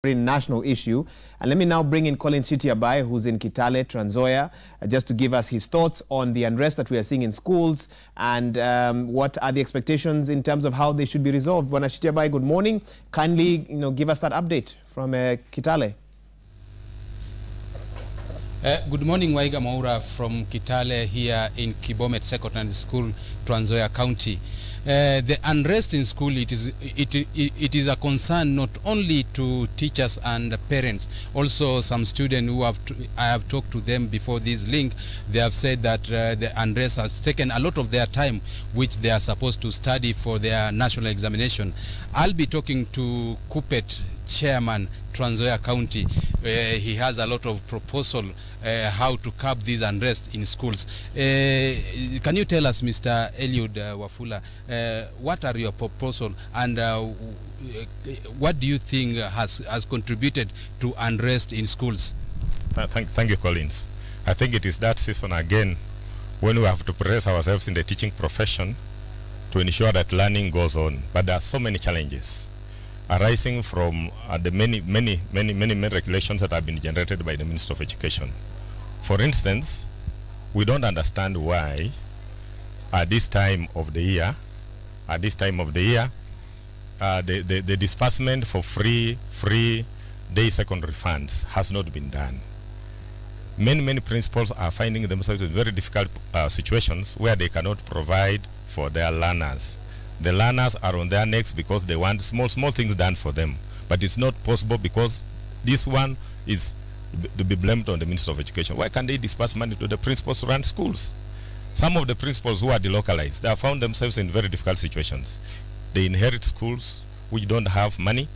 national issue. And let me now bring in Colin Chitiabai, who's in Kitale, Trans Nzoia, just to give us his thoughts on the unrest that we are seeing in schools and what are the expectations in terms of how they should be resolved. Bwana Chitiabai, good morning. Kindly, give us that update from Kitale. Good morning, Waiga Maura from Kitale here in Kibomet Secondary School, Trans Nzoia County. The unrest in school, it is a concern not only to teachers and parents, also some students who I have talked to them before this link. They have said that the unrest has taken a lot of their time, which they are supposed to study for their national examination. I'll be talking to Kupet Chairman, Trans Nzoia County. He has a lot of proposal how to curb this unrest in schools. Can you tell us, Mr. Eliud Wafula, what are your proposals and what do you think has contributed to unrest in schools? Thank you, Collins. I think it is that season again when we have to press ourselves in the teaching profession to ensure that learning goes on. But there are so many challenges arising from the many regulations that have been generated by the Minister of Education. For instance, we don't understand why at this time of the year, the disbursement for free day secondary funds has not been done. Many principals are finding themselves in very difficult situations where they cannot provide for their learners. The learners are on their necks because they want small things done for them. But it's not possible because this one is to be blamed on the Minister of Education. Why can't they disperse money to the principals to run schools? Some of the principals who are delocalized, they have found themselves in very difficult situations. They inherit schools which don't have money,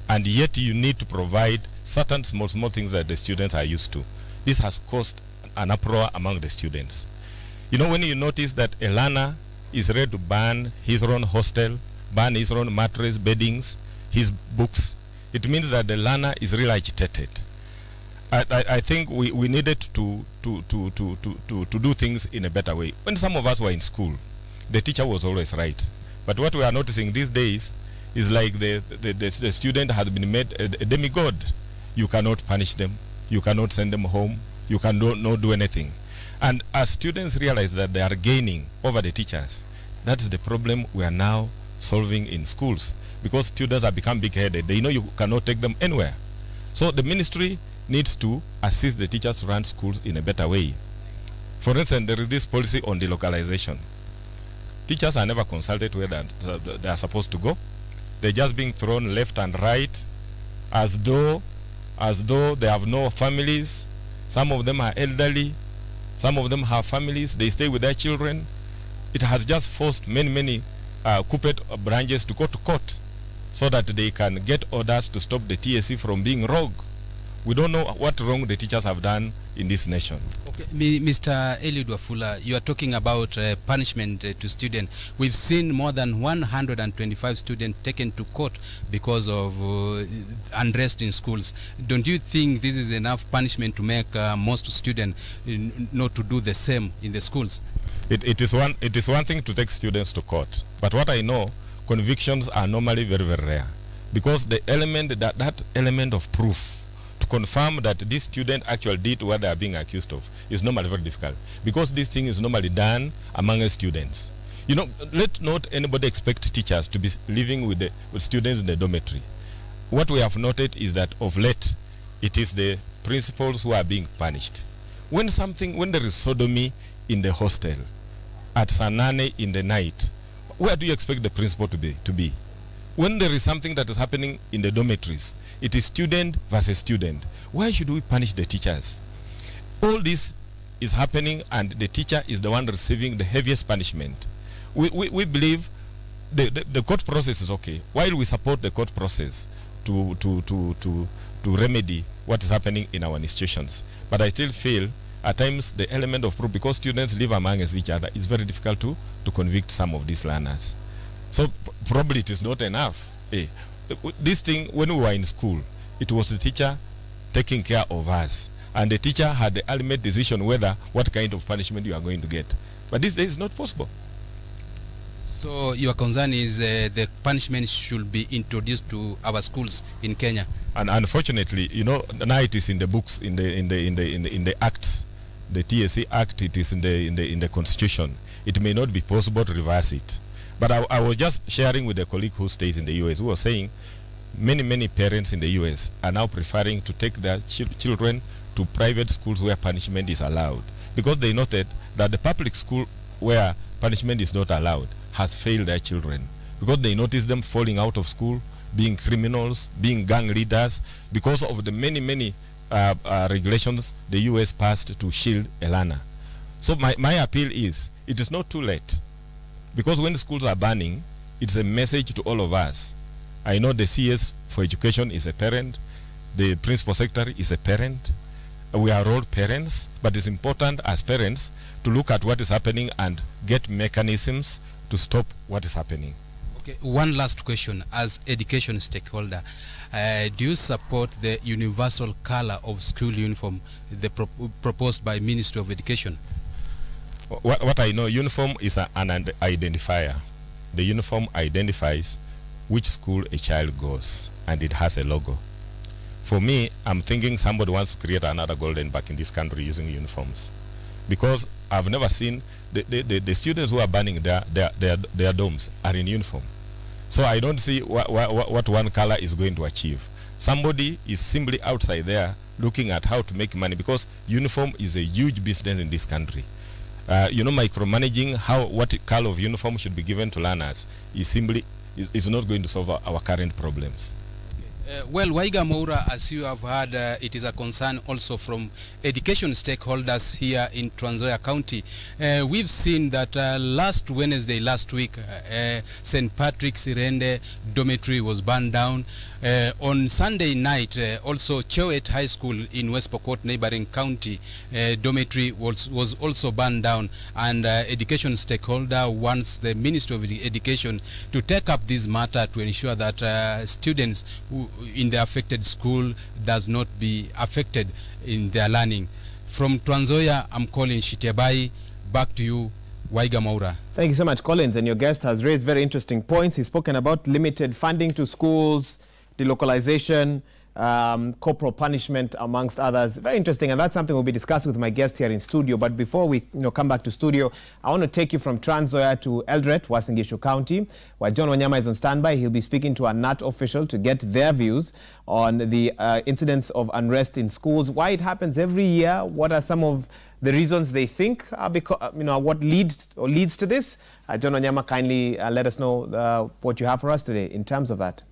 and yet you need to provide certain small things that the students are used to. This has caused an uproar among the students. When you notice that a learner is ready to ban his own hostel, ban his own mattress, beddings, his books, it means that the learner is really agitated. I think we needed to do things in a better way. When some of us were in school, the teacher was always right. But what we are noticing these days is like the student has been made a demigod. You cannot punish them. You cannot send them home. You cannot do anything. And as students realize that they are gaining over the teachers, that's the problem we are now solving in schools. Because students have become big-headed. They know you cannot take them anywhere. So the ministry needs to assist the teachers to run schools in a better way. For instance, there is this policy on delocalization. Teachers are never consulted where they are supposed to go. They're just being thrown left and right as though they have no families. Some of them are elderly. Some of them have families. They stay with their children. It has just forced many corporate branches to go to court so that they can get orders to stop the TSC from being rogue. We don't know what wrong the teachers have done in this nation. Okay. Mr. Eliud Wafula, you are talking about punishment to students. We've seen more than 125 students taken to court because of unrest in schools. Don't you think this is enough punishment to make most students not to do the same in the schools? It is one thing to take students to court, but what I know, convictions are normally very rare, because the element that element of proof to confirm that this student actually did what they are being accused of is normally very difficult, because this thing is normally done among students. Let not anybody expect teachers to be living with students in the dormitory. What we have noted is that of late, it is the principals who are being punished. When there is sodomy in the hostel at Sanane in the night, where do you expect the principal to be? When there is something that is happening in the dormitories, it is student versus student. Why should we punish the teachers? All this is happening and the teacher is the one receiving the heaviest punishment. We believe the court process is okay. While we support the court process to remedy what is happening in our institutions, but I still feel at times the element of proof, because students live among each other, is very difficult to convict some of these learners. So probably it is not enough. This thing, when we were in school, it was the teacher taking care of us, and the teacher had the ultimate decision what kind of punishment you are going to get. But this day is not possible. So your concern is the punishment should be introduced to our schools in Kenya. And unfortunately, you know, now it is in the books, in the acts, the TSC Act. It is in the Constitution. It may not be possible to reverse it. But I was just sharing with a colleague who stays in the US, who was saying many parents in the US are now preferring to take their children to private schools where punishment is allowed, because they noted that the public school where punishment is not allowed has failed their children, because they noticed them falling out of school, being criminals, being gang leaders, because of the many regulations the US passed to shield a learner. So my appeal is, it is not too late, because when the schools are banning, it's a message to all of us. I know the CS for education is a parent, the principal secretary is a parent, we are all parents, but it's important as parents to look at what is happening and get mechanisms to stop what is happening. Okay, one last question. As education stakeholder, do you support the universal color of school uniform proposed by Ministry of Education? What I know, uniform is an identifier. The uniform identifies which school a child goes, and it has a logo. For me, I'm thinking somebody wants to create another golden buck in this country using uniforms, because I've never seen the students who are banning their dorms are in uniform. So I don't see what one color is going to achieve. Somebody is simply outside there looking at how to make money, because uniform is a huge business in this country. You know, micromanaging what color of uniform should be given to learners is not going to solve our current problems. Well, Waiga Moura, as you have heard, it is a concern also from education stakeholders here in Trans Nzoia County. We've seen that last week, St. Patrick's Irende dormitory was burned down. On Sunday night, also Chowet High School in West Pokot, neighboring county, dormitory was also burned down, and education stakeholder wants the Ministry of Education to take up this matter to ensure that students who in the affected school does not be affected in their learning. From Trans Nzoia, I'm Colin Shitebai. Back to you, Waiga Moura. Thank you so much, Collins. And your guest has raised very interesting points. He's spoken about limited funding to schools, delocalization, corporal punishment, amongst others. Very interesting, and that's something we'll be discussing with my guest here in studio. But before we come back to studio, I want to take you from Trans Nzoia to Eldoret, Uasin Gishu County, where John Wanyama is on standby. He'll be speaking to a NAT official to get their views on the incidents of unrest in schools, why it happens every year, what are some of the reasons they think, what leads to this. John Wanyama, kindly let us know what you have for us today in terms of that.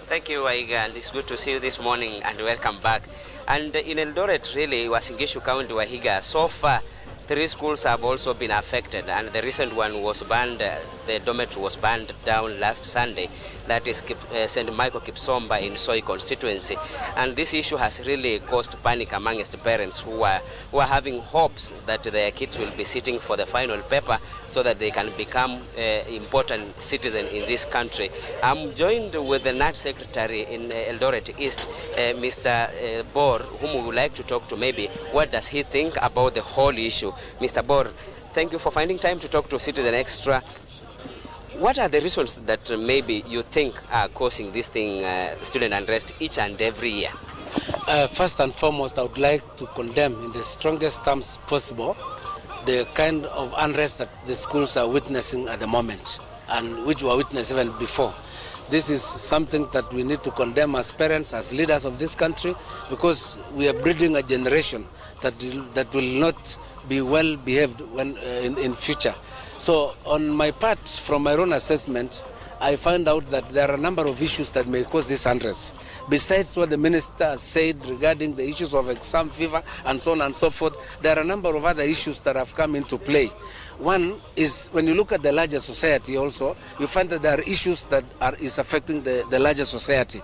Thank you, Waiga, and it's good to see you this morning, and welcome back. And in Eldoret, really, Uasin Gishu County, Wahiga, so far 3 schools have also been affected, and the recent one was banned, the dormitory was banned down last Sunday. That is St. Michael Kipsomba in Soi constituency. And this issue has really caused panic amongst parents who are having hopes that their kids will be sitting for the final paper so that they can become important citizens in this country. I'm joined with the NAT Secretary in Eldoret East, Mr. Bor, whom we would like to talk to. Maybe what does he think about the whole issue? Mr. Bor, thank you for finding time to talk to Citizen Extra. What are the reasons that maybe you think are causing this thing, student unrest, each and every year? First and foremost, I would like to condemn in the strongest terms possible the kind of unrest that the schools are witnessing at the moment, and which were witnessed even before. This is something that we need to condemn as parents, as leaders of this country, because we are breeding a generation that will not be well behaved when in future. So on my part, from my own assessment, I found out that there are a number of issues that may cause this unrest. Besides what the minister said regarding the issues of exam fever and so on and so forth, there are a number of other issues that have come into play. One is, when you look at the larger society also, you find that there are issues that is affecting the larger society,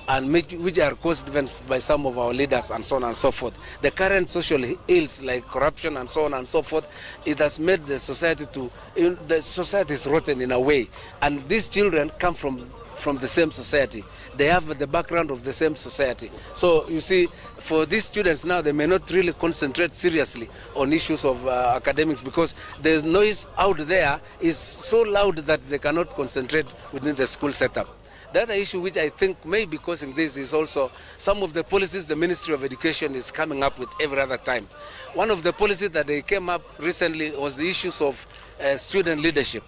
and which are caused even by some of our leaders and so on and so forth. The current social ills like corruption and so on and so forth, it has made the society the society is rotten in a way. And these children come from from the same society. They have the background of the same society. So you see, for these students now, they may not really concentrate seriously on issues of academics, because the noise out there is so loud that they cannot concentrate within the school setup. The other issue which I think may be causing this is also some of the policies the Ministry of Education is coming up with every other time. One of the policies that they came up recently was the issues of student leadership.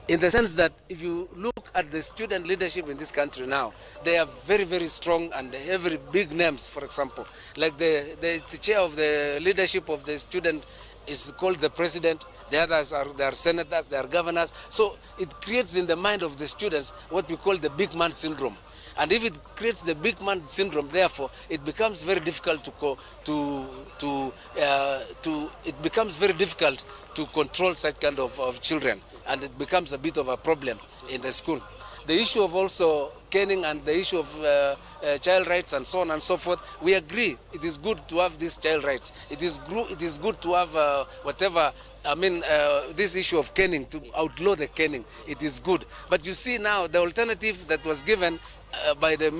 In the sense that if you look at the student leadership in this country now, they are very, very strong and they have very big names, for example. Like the chair of the leadership of the student is called the president. The others they are senators, they are governors. So it creates in the mind of the students what we call the big man syndrome. And if it creates the big man syndrome, therefore, it becomes very difficult it becomes very difficult to control such kind of children, and it becomes a bit of a problem in the school. The issue of also caning and the issue of child rights and so on and so forth, we agree it is good to have these child rights. It is good to have this issue of caning, to outlaw the caning. It is good. But you see now, the alternative that was given by the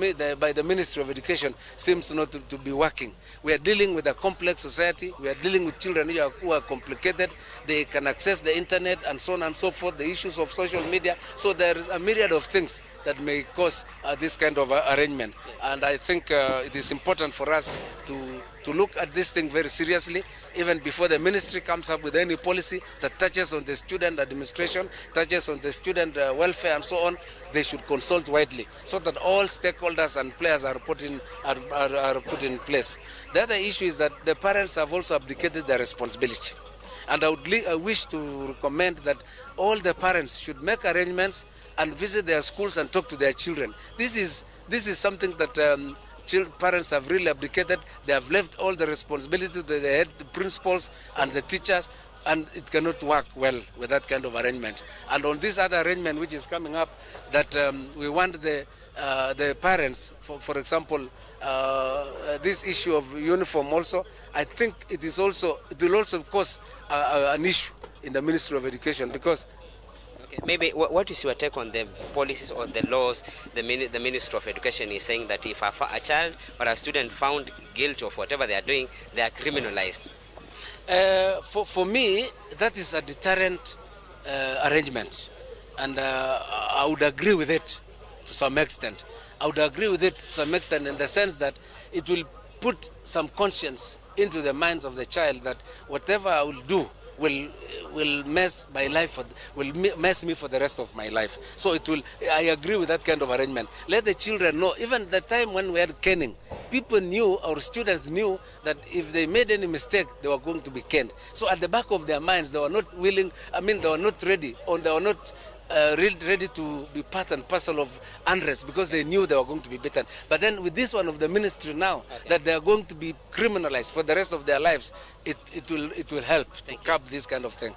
Ministry of Education seems not to be working. We are dealing with a complex society. We are dealing with children who are complicated. They can access the internet and so on and so forth, the issues of social media. So there is a myriad of things that may cause this kind of arrangement. And I think it is important for us to look at this thing very seriously, even before the ministry comes up with any policy that touches on the student administration, touches on the student welfare and so on. They should consult widely so that all stakeholders and players are put in place. The other issue is that the parents have also abdicated their responsibility. And I wish to recommend that all the parents should make arrangements and visit their schools and talk to their children. This is something that parents have really abdicated. They have left all the responsibility to the head principals and the teachers, and it cannot work well with that kind of arrangement. And on this other arrangement which is coming up, that we want the parents, for example, this issue of uniform also, I think it will also cause an issue in the Ministry of Education, because maybe what is your take on the policies or the laws? The Ministry of Education is saying that if a child or a student found guilty of whatever they are doing, they are criminalized. For me, that is a deterrent arrangement, and I would agree with it to some extent. I would agree with it to some extent in the sense that it will put some conscience into the minds of the child that whatever I will do will mess my life, will mess me for the rest of my life. So I agree with that kind of arrangement. Let the children know. Even the time when we had caning, people knew, our students knew, that if they made any mistake, they were going to be caned. So at the back of their minds, they were not willing, they were not ready, or they were not ready to be part and parcel of unrest, because they knew they were going to be beaten. But then with this one of the ministry now, that they are going to be criminalized for the rest of their lives, it will help to curb this kind of thing.